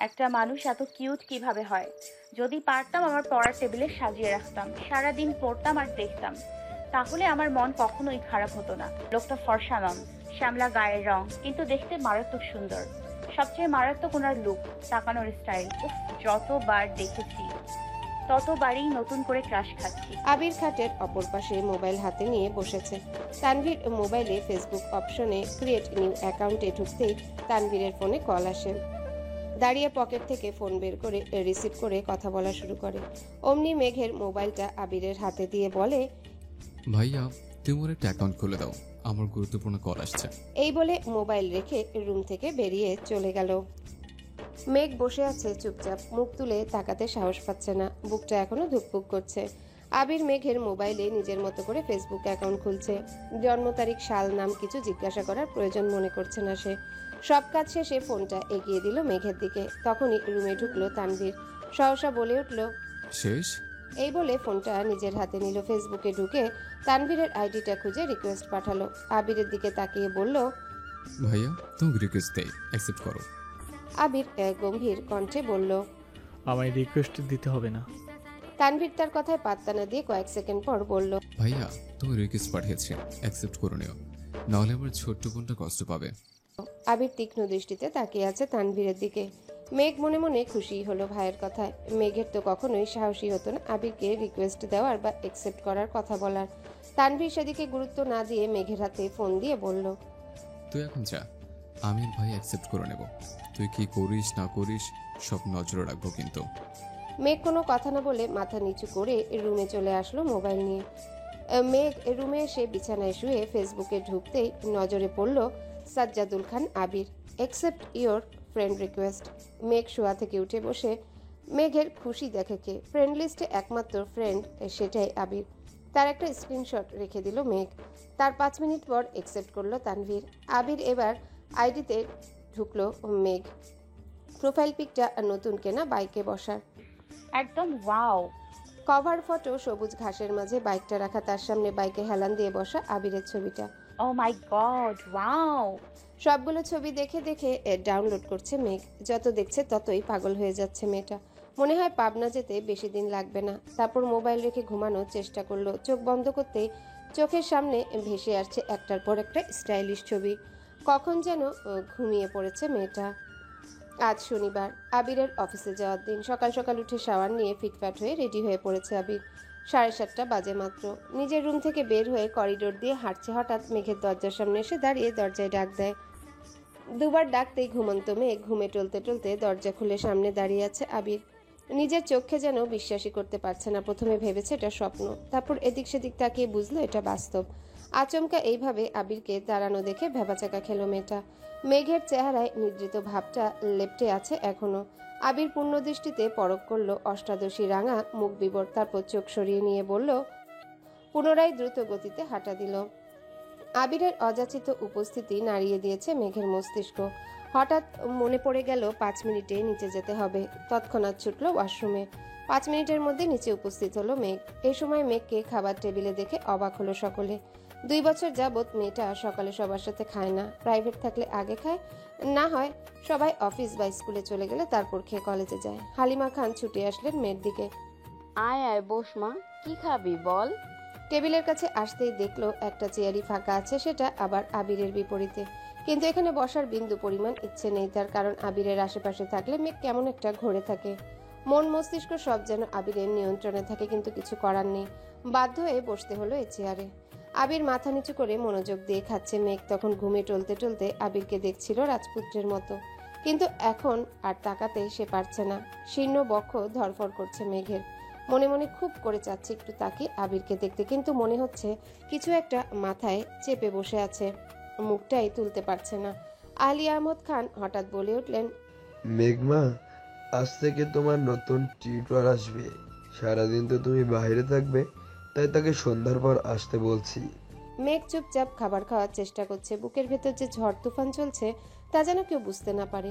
একটা মানুষ এত কিউট কিভাবে হয়? যদি পারতাম আমার পড়ার টেবিলে সাজিয়ে রাখতাম, সারাদিন পড়তাম আর দেখতাম, তাহলে আমার মন কখনোই খারাপ হতো না। লোকটা ফর্সা নন, শ্যামলা গায়ের রং, কিন্তু দেখতে মারাত্মক সুন্দর। সবচেয়ে মারাত্মক ওনার লুক, তাকানোর স্টাইল। উফ, যতবার দেখেছি ততবারই নতুন করে ক্রাশ খাচ্ছি। আবির খাটের অপর পাশে মোবাইল হাতে নিয়ে বসেছে। তানভীর মোবাইলে ফেসবুক অপশনে ক্রিয়েট নিউ অ্যাকাউন্টে ঢুকতেই তানভীরের ফোনে কল আসে। দাঁড়িয়ে পকেট থেকে ফোন বের করে রিসিভ করে কথা বলা শুরু করে। অমনি মেঘের মোবাইলটা আবিরের হাতে দিয়ে বলে, ভাইয়া, তুমি ওর একটা অ্যাকাউন্ট খুলে দাও, আমার গুরুত্বপূর্ণ কল আসছে। এই বলে মোবাইল রেখে রুম থেকে বেরিয়ে চলে গেল। মেঘ বসে আছে চুপচাপ, মুখ তুলে তাকাতে সাহস পাচ্ছে না, বুকটা এখনো ধুকপুক করছে। আবির মেঘের মোবাইলে নিজের মতো করে ফেসবুক অ্যাকাউন্ট খুলছে। জন্ম তারিখ, সাল, নাম কিছু জিজ্ঞাসা করার প্রয়োজন মনে করছে না সে। সব কাজ শেষে ফোনটা এগিয়ে দিল মেঘের দিকে। তখনই রুমে ঢুকলো তানভীর। সহসা বলে উঠল, শেষ? এই বলে ফোনটা নিজের হাতে নিল। ফেসবুকে ঢুকে তানভীরের আইডিটা খুঁজে রিকোয়েস্ট পাঠালো। আবিরের দিকে তাকিয়ে বলল, ভাইয়া, তুমি রিকোয়েস্ট দেই, অ্যাকসেপ্ট করো। আবির গম্ভীর কণ্ঠে বলল, আমায় রিকোয়েস্ট দিতে হবে না। তানভীর তার কথায় পাত্তা না দিয়ে কয়েক সেকেন্ড পর বলল, ভাইয়া, তুমি রিকোয়েস্ট পাঠিয়েছি, অ্যাকসেপ্ট করে নিও, নাহলে আমার ছোট্ট বোনটা কষ্ট পাবে। আবির তীক্ষ্ণ দৃষ্টিতে তাকিয়ে আছে তানভীরের দিকে। মেঘ মনে মনে খুশি হলো ভাইয়ের কথায়। মেঘের তো কখনোই সাহসী হতো না আবিরকে রিকোয়েস্ট দেওয়ার বা একসেপ্ট করার কথা বলার। তানভীর সেদিকে গুরুত্ব না দিয়ে মেঘের হাতে ফোন দিয়ে বলল, তুই এখন যা, আমি আর ভাই অ্যাকসেপ্ট করে নেব। তুই কি করিস না করিস সব নজরে রাখবো কিন্তু। মেঘ কোনো কথা না বলে মাথা নিচু করে রুমে চলে আসলো মোবাইল নিয়ে। মেঘ রুমে এসে বিছানায় শুয়ে ফেসবুকে ঢুকতেই নজরে পড়ল সাজ্জাদুল খান আবির, একসেপ্ট ইওর ফ্রেন্ড রিকোয়েস্ট। মেঘ শোয়া থেকে উঠে বসে মেঘের খুশি দেখে কে ফ্রেন্ড লিস্টে একমাত্র ফ্রেন্ড, সেটাই আবির। তার একটা স্ক্রিনশট রেখে দিল মেঘ। তার 5 মিনিট পর একসেপ্ট করলো তানভীর। আবির এবার আইডিতে ঢুকলো মেঘ। প্রোফাইল পিকটা নতুন কেনা বাইকে বসার। একদম ওয়াও। কভার ফটো সবুজ ঘাসের মাঝে বাইকটা রাখা, তার সামনে বাইকে হেলান দিয়ে বসা আবিরের ছবিটা। ও মাই গড, ওয়াও। সবগুলো ছবি দেখে দেখে ডাউনলোড করছে মেঘ। যত দেখছে ততই পাগল হয়ে যাচ্ছে মেয়েটা। মনে হয় পাবনা যেতে বেশি দিন লাগবে না। তারপর মোবাইল রেখে ঘুমানোর চেষ্টা করলো। চোখ বন্ধ করতেই চোখের সামনে ভেসে আসছে একটার পর একটা স্টাইলিশ ছবি। কখন যেন ঘুমিয়ে পড়েছে মেয়েটা। আজ শনিবার, আবিরের অফিসে যাওয়ার দিন। সকাল সকাল উঠে শাওয়ার নিয়ে ফিটফাট হয়ে রেডি হয়ে পড়েছে আবির। 7:30 বাজে মাত্র। নিজের রুম থেকে বের হয়ে করিডোর দিয়ে হাঁটছে, হঠাৎ মেঘের দরজার সামনে এসে দাঁড়িয়ে দরজায় ডাক দেয়। দুবার ডাকতেই ঘুমন্ত মেঘ ঘুমে টলতে টলতে দরজা খুলে সামনে দাঁড়িয়ে আছে আবির। নিজের চোখে যেন বিশ্বাসই করতে পারছে না। প্রথমে ভেবেছে এটা স্বপ্ন, তারপর এদিক সেদিক তাকিয়ে বুঝলো এটা বাস্তব। আচমকা এইভাবে আবিরকে দাঁড়ানো দেখে ভ্যাবাচাকা খেলো মেয়েটা। মেঘের চেহারায় নিদ্রিত ভাবটা লেপ্টে আছে এখনো। আবির পূর্ণ দৃষ্টিতে পরখ করলো অষ্টাদশী রাঙা মুখ বিবর, তারপর চোখ সরিয়ে নিয়ে বলল, পুনরায় দ্রুত গতিতে হাঁটা দিল। আবিরের অযাচিত উপস্থিতি নাড়িয়ে দিয়েছে মেঘের মস্তিষ্ক। হঠাৎ মনে পড়ে গেল 5 মিনিটে নিচে যেতে হবে। তৎক্ষণাৎ ছুটল ওয়াশরুমে। 5 মিনিটের মধ্যে নিচে উপস্থিত হলো মেঘ। এই সময় মেঘকে খাবার টেবিলে দেখে অবাক হলো সকলে। 2 বছর যাবৎ মেয়েটা সকালে সবার সাথে খায় না। প্রাইভেট থাকলে আগে খায়, না হয় সবাই অফিস বা স্কুলে চলে গেলে তারপর খেয়ে কলেজে যায়। হালিমা খান ছুটে আসলেন মেয়ের দিকে। আয় আয় বস মা, কি খাবি বল। টেবিলের কাছে আসতেই দেখলো একটা চেয়ারই ফাঁকা আছে, সেটা আবার আবিরের বিপরীতে। কিন্তু এখানে বসার বিন্দু পরিমাণ ইচ্ছে নেই তার, কারণ আবিরের আশেপাশে থাকলে মেঘ কেমন একটা ঘুরে থাকে। মন মস্তিষ্ক সব যেন আবিরের নিয়ন্ত্রণে থাকে, কিন্তু কিছু করার নেই। বাধ্য হয়ে বসতে হলো এই চেয়ারে। আবির মাথা নিচু করে মনোযোগ দিয়ে খাচ্ছে। মেঘ তখন ঘুমে টলতে টলতে আবিরকে দেখছিল রাজপুত্রের মতো, কিন্তু এখন আর তাকাতে সে পারছে না। শীর্ণ বক্ষ ধরফর করছে মেঘের। মনে মনে খুব করে চাচ্ছে একটু তাকে আবিরকে দেখতে, কিন্তু মনে হচ্ছে কিছু একটা মাথায় চেপে বসে আছে, মুখটাই তুলতে পারছে না। আলী আহমদ খান হঠাৎ বলে উঠলেন, মেঘমা, আজ থেকে তোমার নতুন টিউটর আসবে। সারাদিন তো তুমি বাইরে থাকবে, তাই তাকে সন্ধ্যার পর আসতে বলছি। মেঘ চুপচাপ খাবার খাওয়ার চেষ্টা করছে। বুকের ভেতর যে ঝড় তুফান চলছে তা যেন কেউ বুঝতে না পারে।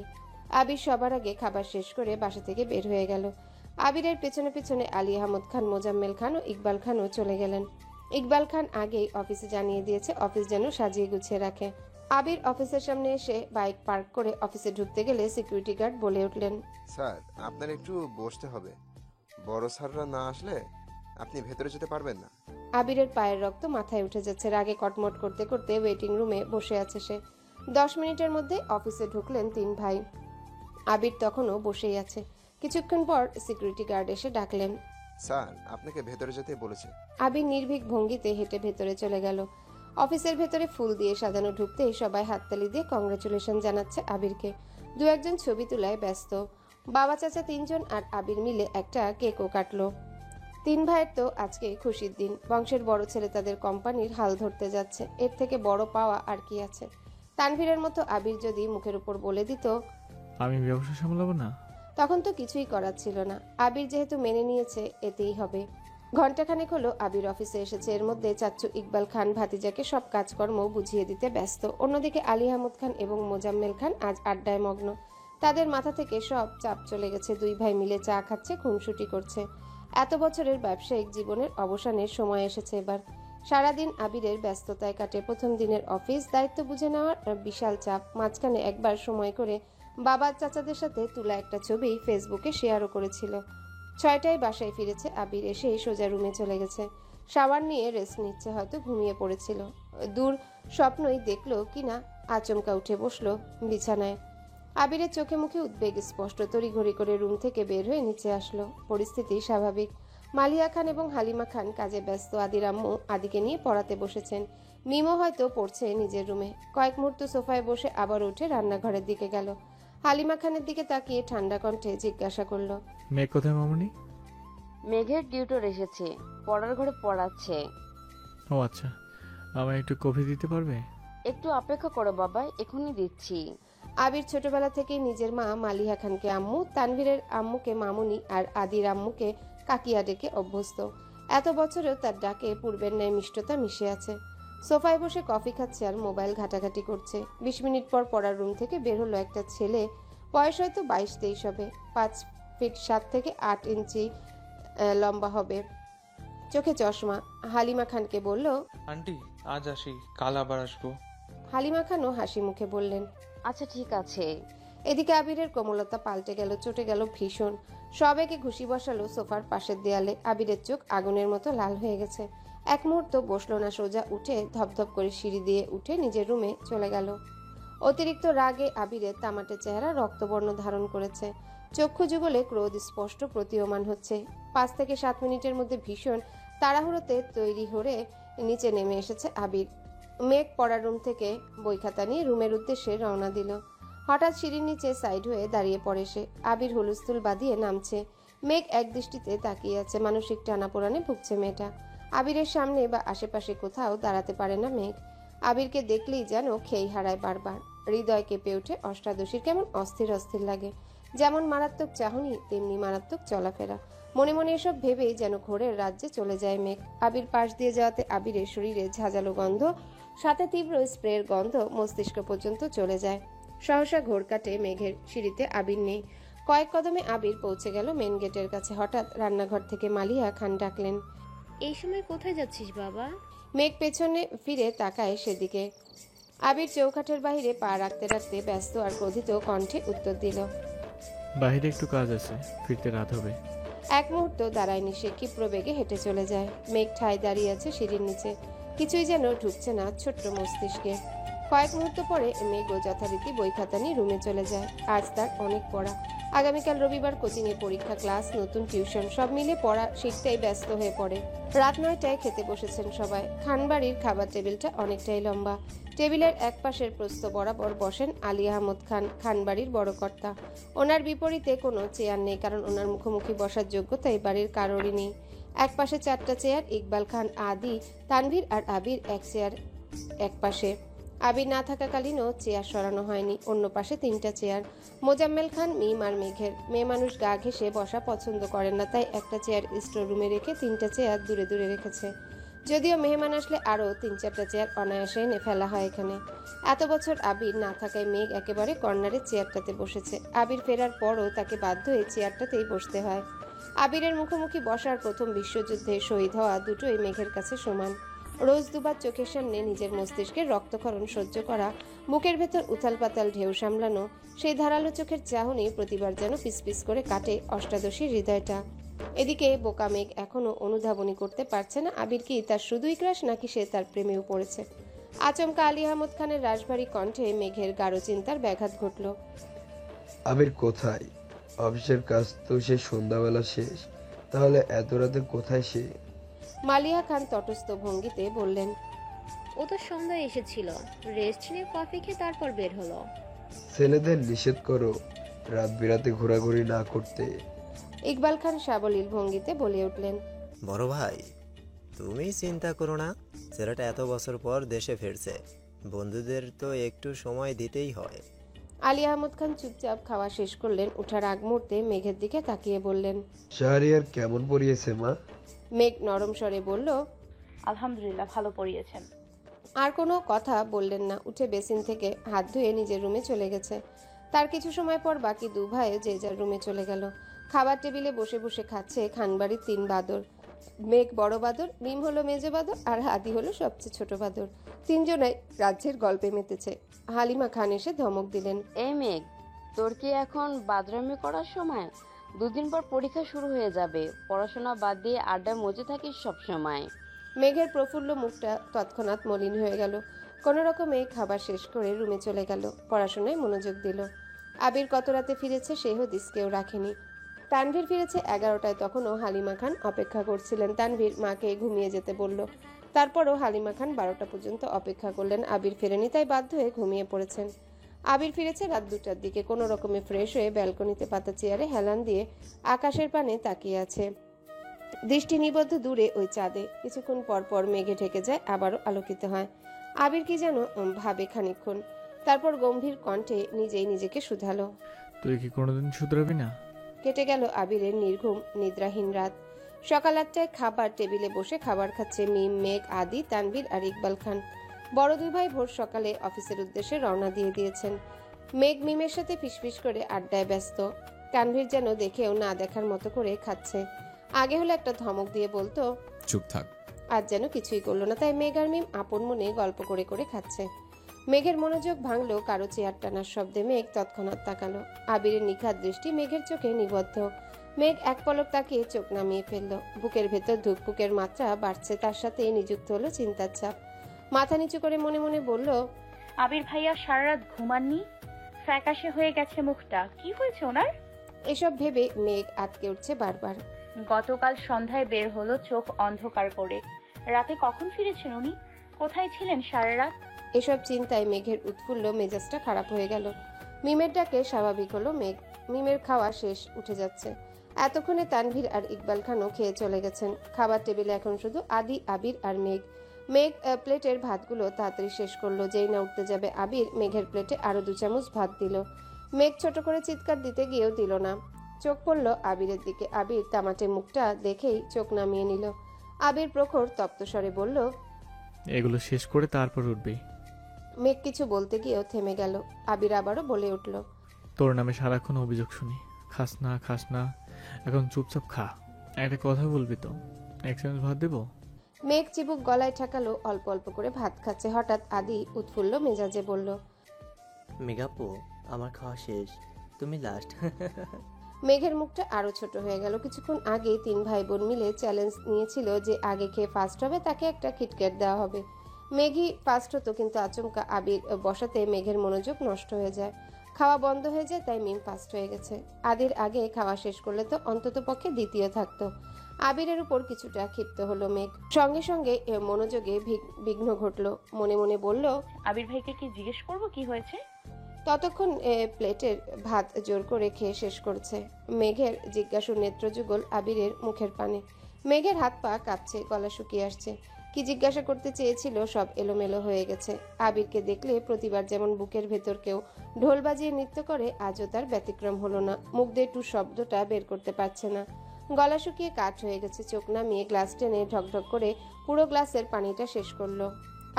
আবির সবার আগে খাবার শেষ করে বাসা থেকে বের হয়ে গেল। আবিরের পেছনে পেছনে আলী আহমদ খান, মোজাম্মেল খান ও ইকবাল খানও চলে গেলেন। ইকবাল খান আগেই অফিসে জানিয়ে দিয়েছে অফিস যেন সাজিয়ে গুছিয়ে রাখে। আবির অফিসের সামনে এসে বাইক পার্ক করে অফিসে ঢুকতে গেলে সিকিউরিটি গার্ড বলে উঠলেন, স্যার, আপনার একটু বসতে হবে। বড় স্যাররা না আসলে আপনি ভেতরে যেতে পারবেন না। আবিরের পায়ের রক্ত মাথায় উঠে যাচ্ছে। রাগে কটমট করতে করতে ওয়েটিং রুমে বসে আছে সে। 10 মিনিটের মধ্যে অফিসে ঢুকলেন 3 ভাই। আবির তখনও বসেই আছে। কিছুক্ষণ পর সিকিউরিটি গার্ড এসে ডাকলেন। স্যার, আপনাকে ভেতরে যেতে বলেছে। আবির নির্ভীক ভঙ্গিতে হেঁটে ভেতরে চলে গেল। অফিসের ভেতরে ফুল দিয়ে সাজানো ঢুকতেই সবাই হাততালি দিয়ে কংগ্রেচুলেশন জানাচ্ছে আবিরকে। দু একজন ছবি তোলায় ব্যস্ত। বাবা চাচা 3 জন আর আবির মিলে একটা কেকও কাটলো। 3 ভাইয়ের তো আজকে খুশির দিন। বংশের বড় ছেলে তাদের কোম্পানির হাল ধরতে যাচ্ছে। এর থেকে বড় পাওয়া আর কি আছে? তানভীরের মতো আবির যদি মুখের উপর বলে দিত আমি ব্যবসা সামলাবো না, তখন তো কিছুই করার ছিল না। আবির যেহেতু মেনে নিয়েছে, এতেই হবে। ঘণ্টাখানেক হলো আবির অফিসে এসেছে। এর মধ্যে চাচ্চু ইকবাল খান ভাতিজাকে সব কাজকর্ম বুঝিয়ে দিতে ব্যস্ত। অন্যদিকে আলী আহমদ খান এবং মোজাম্মেল খান আজ আড্ডায় মগ্ন। তাদের মাথা থেকে সব চাপ চলে গেছে। 2 ভাই মিলে চা খাচ্ছে, খুনসুটি করছে। এত বছরের ব্যবসায়িক জীবনের অবসানের সময় এসেছে এবার। সারাদিন আবিরের ব্যস্ততায় কাটে। প্রথম দিনের অফিস দায়িত্ব বুঝে নেওয়ার বিশাল চাপ। মাঝখানে একবার সময় করে বাবার চাচাদের সাথে তোলা একটা ছবি ফেসবুকে শেয়ারও করেছিল। 6টায় বাসায় ফিরেছে আবির। এসেই সোজা রুমে চলে গেছে। শাওয়ার নিয়ে রেস্ট নিচ্ছে, হয়তো ঘুমিয়ে পড়েছিল। দূর স্বপ্নই দেখলো কিনা আচমকা উঠে বসলো বিছানায়। আবিরের চোখে মুখে উদ্বেগ স্পষ্ট। তড়িঘড়ি করে রুম থেকে বের হয়ে নিচে আসলো। পরিস্থিতি স্বাভাবিক। মালিয়া খান এবং হালিমা খান কাজে ব্যস্ত। আদির আম্মু আদিকে নিয়ে পড়াতে বসেছেন। মিমো হয়তো পড়ছে নিজের রুমে। কয়েক মুহূর্ত সোফায় বসে আবার উঠে রান্নাঘরের দিকে গেল। হালিমা খানের দিকে তাকিয়ে ঠান্ডা কণ্ঠে জিজ্ঞাসা করলো, মেয়ে কোথায় মামুনি? মেঘের টিউটর এসেছে, পড়ার ঘরে পড়াচ্ছে। ও আচ্ছা, আমায় একটু কফি দিতে পারবে? একটু অপেক্ষা করো বাবা, এখনই দিচ্ছি। আবির ছোটবেলা থেকেই নিজের মা মালিহা খানকে আম্মু, তানভীরের আম্মুকে মামুনি আর আদির আম্মুকে কাকিয়া ডেকে অভ্যস্ত। এত বছরেও তার ডাকে পূর্বের ন্যায় মিষ্টতা মিশে আছে। সোফায় বসে কফি খাচ্ছে আর মোবাইল ঘাটাঘাটি করছে। 20 মিনিট পর পড়ার রুম থেকে বের হলো একটা ছেলে। বয়স হয়তো 22-23 হবে। 5 ফিট 7 থেকে 8 ইঞ্চি লম্বা হবে। চোখে চশমা। হালিমা খানকে বলল, আন্টি আজ আসি, কাল আবার আসবো। হালিমা খানও হাসি মুখে বললেন, আচ্ছা ঠিক আছে। এদিকে আবিরের কোমলতা পাল্টে গেল, চটে গেল ভীষণ। সবাইকে ঘুষি বসালো সোফার পাশের দেয়ালে। আবিরের চোখ আগুনের মতো লাল হয়ে গেছে। এক মুহূর্ত বসলো না, সোজা উঠে ধপধপ করে সিঁড়ি দিয়ে উঠে নিজের রুমে চলে গেল। অতিরিক্ত রাগে আবিরের তামাটে চেহারা রক্তবর্ণ ধারণ করেছে। চক্ষু যুগলে ক্রোধ স্পষ্ট প্রতীয়মান হচ্ছে। 5 থেকে 7 মিনিটের মধ্যে ভীষণ তাড়াহুড়োতে তৈরি হয়ে নিচে নেমে এসেছে আবির। মেঘ পড়ার রুম থেকে বই খাতা নিয়ে রুমের উদ্দেশ্যে রওনা দিল। হঠাৎ সিঁড়ির নিচে সাইড হয়ে দাঁড়িয়ে পড়ে সে। আবির হুলস্থুল বাঁধিয়ে নামছে। মেঘ এক দৃষ্টিতে তাকিয়ে আছে। মানসিক টানাপোড়ানে ভুগছে মেয়েটা। আবিরের সামনে বা আশেপাশে কোথাও দাঁড়াতে পারে না মেঘ। আবিরকে দেখলেই যেন খেই হারায় বারবার। হৃদয় কেঁপে ওঠে। অষ্টাদশীর কেমন অস্থির অস্থির লাগে। যেমন মারাত্মক চাহনি, তেমনি মারাত্মক চলাফেরা। মনে মনে এসব ভেবেই যেন ঘোরের রাজ্যে চলে যায় মেঘ। আবির পাশ দিয়ে যাওয়াতে আবিরের শরীরে ঝাঁঝালো গন্ধ, সাথে তীব্র স্প্রের গন্ধ মস্তিষ্ক পর্যন্ত চলে যায়। সহসা ঘোর কাটে মেঘের। সিঁড়িতে আবির নেই। কয়েক কদমে আবির পৌঁছে গেল মেন গেটের কাছে। হঠাৎ রান্নাঘর থেকে মালিয়া খান ডাকলেন, এই সময় কোথায় যাচ্ছিস বাবা? মেঘ পেছনে ফিরে তাকায় সেদিকে। আবির চৌকাঠের বাইরে পা রাখতে রাখতে ব্যস্ত আর ক্রোধিত কণ্ঠে উত্তর দিল, বাইরে একটু কাজ আছে, ফিরতে রাত হবে। এক মুহূর্ত দাঁড়ায়নি সে, ক্ষিপ্র বেগে হেঁটে চলে যায়। মেঘ ঠায় দাঁড়িয়ে আছে সিঁড়ির নিচে। কিছুই যেন ঢুকছে না ছোট্ট মস্তিষ্কে। কয়েক মুহূর্ত পরে মেঘও যথারীতি বই খাতা নিয়ে রুমে চলে যায়। আজ তার অনেক পড়া। আগামীকাল রবিবার, কোচিংয়ে পরীক্ষা, ক্লাস, নতুন টিউশন, সব মিলে পড়া শিখতেই ব্যস্ত হয়ে পড়ে। রাত 9টায় খেতে বসেছেন সবাই। খানবাড়ির খাবার টেবিলটা অনেকটাই লম্বা। টেবিলের এক পাশের প্রস্থ বরাবর বসেন আলী আহমদ খান, খানবাড়ির বড় কর্তা। ওনার বিপরীতে কোনো চেয়ার নেই, কারণ ওনার মুখোমুখি বসার যোগ্যতা এই বাড়ির কারোরই নেই। এক পাশে 4টা চেয়ার। ইকবাল খান, আদি, তানভীর আর আবির এক চেয়ার এক পাশে। আবির না থাকাকালীনও চেয়ার সরানো হয়নি। অন্য পাশে 3টা চেয়ার। মোজাম্মেল খান, মিম আর মেঘের। মেয়ে মানুষ গা ঘেঁষে বসা পছন্দ করেন না, তাই একটা চেয়ার স্টোর রুমে রেখে 3টা চেয়ার দূরে দূরে রেখেছে। যদিও মেহমান আসলে আরও 3-4টা চেয়ার অনায়াসে এনে ফেলা হয় এখানে। এত বছর আবির না থাকায় মেঘ একেবারে কর্নারের চেয়ারটাতে বসেছে। আবির ফেরার পরও তাকে বাধ্য হয়ে চেয়ারটাতেই বসতে হয়। আবিরের মুখোমুখি বসার প্রথম বিশ্বযুদ্ধে শহীদ হওয়া দুটোই মেঘের কাছে সমান। রোজ দুবার চোখের সামনে নিজের মস্তিষ্কের রক্তক্ষরণ সহ্য করা, বুকের ভেতর উথাল পাতাল ঢেউ সামলানো, সেই ধারালো চোখের চাহনি প্রতিবার যেন পিসপিস করে কাটে অষ্টাদশীর হৃদয়টা। এদিকে বোকা মেঘ এখনো অনুধাবনী করতে পারছে না আবির কি তার শুধুই ক্রাশ নাকি সে তার প্রেমেও পড়েছে। আচমকা আলী আহমদ খানের রাশভারী কণ্ঠে মেঘের গাঢ় চিন্তার ব্যাঘাত ঘটল। আবির কোথায়? অফিসের কাজ তো সে সন্ধ্যাবেলা শেষ, তাহলে এত রাতে কোথায় সে? মালিয়া খান তটস্থ ভঙ্গিতে বললেন, ও তো সন্ধ্যায় এসেছিল, রেস্ট নিয়ে কফি খেয়ে তারপর বের হলো। ছেলেদের নিষেধ করো রাত বিরাতে ঘোরাঘুরি না করতে। ইকবাল খান সাবলীল ভঙ্গিতে বলে উঠলেন, বড় ভাই, তুমি চিন্তা করো না, ছেলেটা এত বছর পর দেশে ফিরছে, বন্ধুদের তো একটু সময় দিতেই হয়। আলী আহমদ খান চুপচাপ খাওয়া শেষ করলেন। উঠার আগ মুহূর্তে মেঘের দিকে তাকিয়ে বললেন, শাহরিয়ার কেমন পড়িয়েছে মা? মেঘ নরম স্বরে বলল, আলহামদুলিল্লাহ, ভালো পড়িয়েছেন। আর কোনো কথা বললেন না। উঠে বেসিন থেকে হাত ধুয়ে নিজের রুমে চলে গেছে। তার কিছু সময় পর বাকি দু ভাই যে যার রুমে চলে গেল। খাবার টেবিলে বসে বসে খাচ্ছে খানবাড়ির 3 বাদর। মেঘ বড় বাদর, মিম হলো মেজো বাদর, আর হাদি হলো সবচেয়ে ছোট বাদর। 3 জনাই রাজ্যের গল্পে মেতেছে। হালিমা খান এসে ধমক দিলেন, এই মেঘ, তোর কি এখন বাদরামি করার সময়? 2 দিন পর পরীক্ষা শুরু হয়ে যাবে, পড়াশোনা বাদ দিয়ে আড্ডায় মজে থাকিস সব সময়। মেঘের প্রফুল্ল মুখটা তৎক্ষণাৎ মলিন হয়ে গেল। কোনো রকমে খাবার শেষ করে রুমে চলে গেল। পড়াশোনায় মনোযোগ দিল। আবির কত রাতে ফিরেছে সে হদিস কেউ রাখেনি। তানভীর ফিরেছে 11টায়। তখনও হালিমা খান অপেক্ষা করছিলেন। তানভীর মাকে ঘুমিয়ে যেতে বলল। তারপরও হালিমা খান 12টা পর্যন্ত অপেক্ষা করলেন। আবির ফেরেনি, তাই বাধ্য হয়ে ঘুমিয়ে পড়েছেন। আবির ফিরেছে রাত 2টার দিকে। কোনো রকমে ফ্রেশ হয়ে ব্যালকনিতে পাতা চেয়ারে হেলান দিয়ে আকাশের পানে তাকিয়ে আছে। দৃষ্টি নিবদ্ধ দূরে ওই চাঁদে। কিছুক্ষণ পর পর মেঘে ঢেকে যায়, আবারও আলোকিত হয়। আবির কি যেন ভাবে খানিকক্ষণ, তারপর গম্ভীর কণ্ঠে নিজেই নিজেকে শুধালো। তুই কি কোনোদিন শুধরাবি না? কেটে গেল আবিরের নির্ঘুম নিদ্রাহীন রাত। সকাল 8টায় খাবার টেবিলে বসে খাবার খাচ্ছে মিম, মেঘ, আদি, তানভীর আর ইকবাল খান। বড় দুই ভাই ভোর সকালে অফিসের উদ্দেশ্যে রওনা দিয়ে দিয়েছেন। মেঘ মিমের সাথে ফিসফিস করে আড্ডায় ব্যস্ত। তানভীর যেন দেখেও না দেখার মতো করে খাচ্ছে। আগে হলে একটা ধমক দিয়ে বলতো, চুপ থাক। আজ যেন কিছুই করলো না, তাই মেঘ আর মিম আপন মনে গল্প করে করে খাচ্ছে। মেঘের মনোযোগ ভাঙলো কারো চেয়ার টানার শব্দে। মেঘ তৎক্ষণাৎ তাকালো। আবিরের নিখাত দৃষ্টি মেঘের চোখে নিবদ্ধ। মেঘ এক পলক তাকিয়ে চোখ নামিয়ে ফেললো। বুকের ভেতর ধুকপুকের মাত্রা বাড়ছে, তার সাথে নিযুক্ত হলো চিন্তার চাপ। মাথা নিচু করে মনে মনে বলল, আবির ভাইয়া সারা রাত ঘুমাননি, ফ্যাকাশে হয়ে গেছে মুখটা, কি হয়েছে ওনার? এসব ভেবে মেঘ আটকে উঠছে বারবার। গতকাল সন্ধ্যায় বের হলো চোখ অন্ধকার করে। রাতে কখন ফিরেছেন উনি? কোথায় ছিলেন সারা রাত? এসব চিন্তায় মেঘের উৎফুল্ল মেজাজটা খারাপ হয়ে গেল। মিমের ডাকে স্বাভাবিক হলো মেঘ। মিমের খাওয়া শেষ, উঠে যাচ্ছে। এতক্ষণে তানভীর আর ইকবাল খানও খেয়ে চলে গেছেন। খাবার টেবিলে এখন শুধু আদি, আবির আর মেঘ। মেঘ প্লেটের ভাতগুলো তাড়াতাড়ি শেষ করলো। যেই না উঠতে যাবে আবির, মেঘের প্লেটে আরো 2 চামচ ভাত দিল। মেঘ ছোট করে চিৎকার দিতে গিয়েও দিল না। চোখ পড়ল আবিরের দিকে। আবির তামাটে মুখটা দেখেই চোখ নামিয়ে নিল। আবির প্রখর তপ্ত স্বরে বলল, এগুলো শেষ করে তারপর উঠবি। মেঘ কিছু বলতে গিয়েও থেমে গেল। আবির আবারও বলে উঠল, তোর নামে সারাক্ষণ অভিযোগ শুনি, খাস না খাস না, এখন চুপচাপ খা। একটা কথা বলবি তো? 1 চামচ ভাত দেবো? মেঘ চিবুক গলায় ঠেকালো, অল্প অল্প করে ভাত খাচ্ছে। হঠাৎ আদি উৎফুল্ল মেজাজে বলল, মেঘাপু, আমার খাওয়া শেষ, তুমি লাস্ট। মেঘের মুখটা আরো ছোট হয়ে গেল। কিছুক্ষণ আগে 3 ভাই বোন মিলে চ্যালেঞ্জ নিয়েছিল যে আগে খেয়ে ফার্স্ট হবে তাকে একটা কিটক্যাট দেওয়া হবে। মেঘই ফার্স্ট হতো, কিন্তু আচমকা আবির বসাতে মেঘের মনোযোগ নষ্ট হয়ে যায়, খাওয়া বন্ধ হয়ে যায়। তাই মিম ফার্স্ট হয়ে গেছে। আদির আগে খাওয়া শেষ করলে তো অন্তত পক্ষে দ্বিতীয় থাকতো। আবিরের উপর কিছুটা ক্ষিপ্ত হলো মেঘ। সঙ্গে সঙ্গে মনোযোগে বিঘ্ন ঘটলো। মনে মনে বলল, আবির ভাইকে কি জিজ্ঞেস করবো কি হয়েছে? ততক্ষণ প্লেটের ভাত জোর করে খেয়ে শেষ করছে। মেঘের জিজ্ঞাসু নেত্রযুগল আবিরের মুখের পানে। মেঘের হাত পা কাঁপছে, গলা শুকিয়ে আসছে। কি জিজ্ঞাসা করতে চেয়েছিল সব এলোমেলো হয়ে গেছে। আবিরকে দেখলে প্রতিবার যেমন বুকের ভেতর কেউ ঢোল বাজিয়ে নৃত্য করে, আজও তার ব্যতিক্রম হলো না। মুখ দিয়ে টু শব্দটা বের করতে পারছে না। গলা শুকিয়ে কাঠ হয়ে গেছে। চোখ নামিয়ে গ্লাস টেনে ঢকঢক করে পুরো গ্লাসের পানিটা শেষ করলো।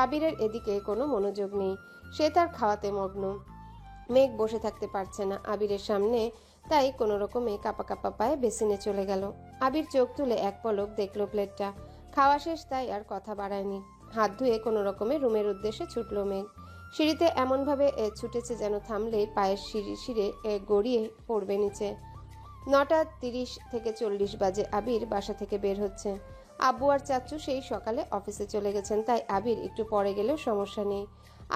আবিরের এদিকে কোনো মনোযোগ নেই, সে তার খাওয়াতে মগ্ন। মেঘ বসে থাকতে পারছে না আবিরের সামনে, তাই কোনো রকমে কাপা কাপা পায়ে বেসিনে চলে গেল। আবির চোখ তুলে এক পলক দেখলো প্লেটটা। খাওয়া শেষ, তাই আর কথা বাড়ায়নি। হাত ধুয়ে কোনো রকমে রুমের উদ্দেশ্যে ছুটল মেঘ। সিঁড়িতে এমনভাবে ছুটেছে যেন থামলে পায়ের সিঁড়ে গড়িয়ে পড়বে নিচে। 9:30 থেকে 40 বাজে আবির বাসা থেকে বের হচ্ছে। আব্বু আর চাচ্চু সেই সকালে অফিসে চলে গেছেন, তাই আবির একটু পরে গেলেও সমস্যা নেই।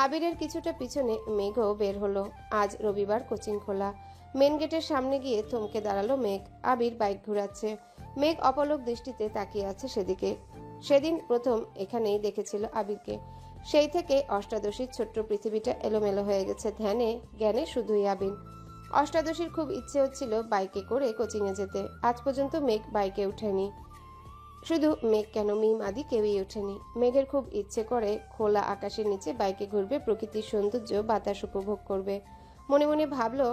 আবিরের কিছুটা পিছনে মেঘও বের হলো। আজ রবিবার, কোচিং খোলা। মেন গেটের সামনে গিয়ে থমকে দাঁড়ালো মেঘ। আবির বাইক ঘুরাচ্ছে। মেঘ অপলক দৃষ্টিতে তাকিয়ে আছে সেদিকে। সেদিন প্রথম এখানেই দেখেছিল আবিরকে। সেই থেকে অষ্টাদশীর ছোট্ট পৃথিবীটা এলোমেলো হয়ে গেছে। ধ্যানে জ্ঞানে শুধুই আবির। অষ্টাদশীর খুব ইচ্ছে হচ্ছিল বাইকে করে কোচিংয়ে যেতে। আজ পর্যন্ত মেঘ বাইকে ওঠেনি। শুধু মেঘ কেন, মিম আদি কেউই ওঠেনি। মেঘের খুব ইচ্ছে করে খোলা আকাশের নিচে বাইকে ঘুরবে, প্রকৃতির সৌন্দর্য, বাতাস উপভোগ করবে। মনে মনে ভাবলো,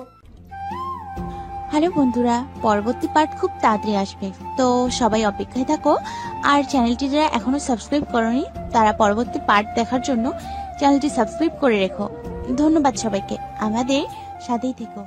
হ্যালো বন্ধুরা, পরবর্তী পার্ট খুব তাড়াতাড়ি আসবে, তো সবাই অপেক্ষায় থাকো। আর চ্যানেলটি যারা এখনো সাবস্ক্রাইব করোনি তারা পরবর্তী পার্ট দেখার জন্য চ্যানেলটি সাবস্ক্রাইব করে রেখো। ধন্যবাদ সবাইকে, আমাদের সাথেই থেকো।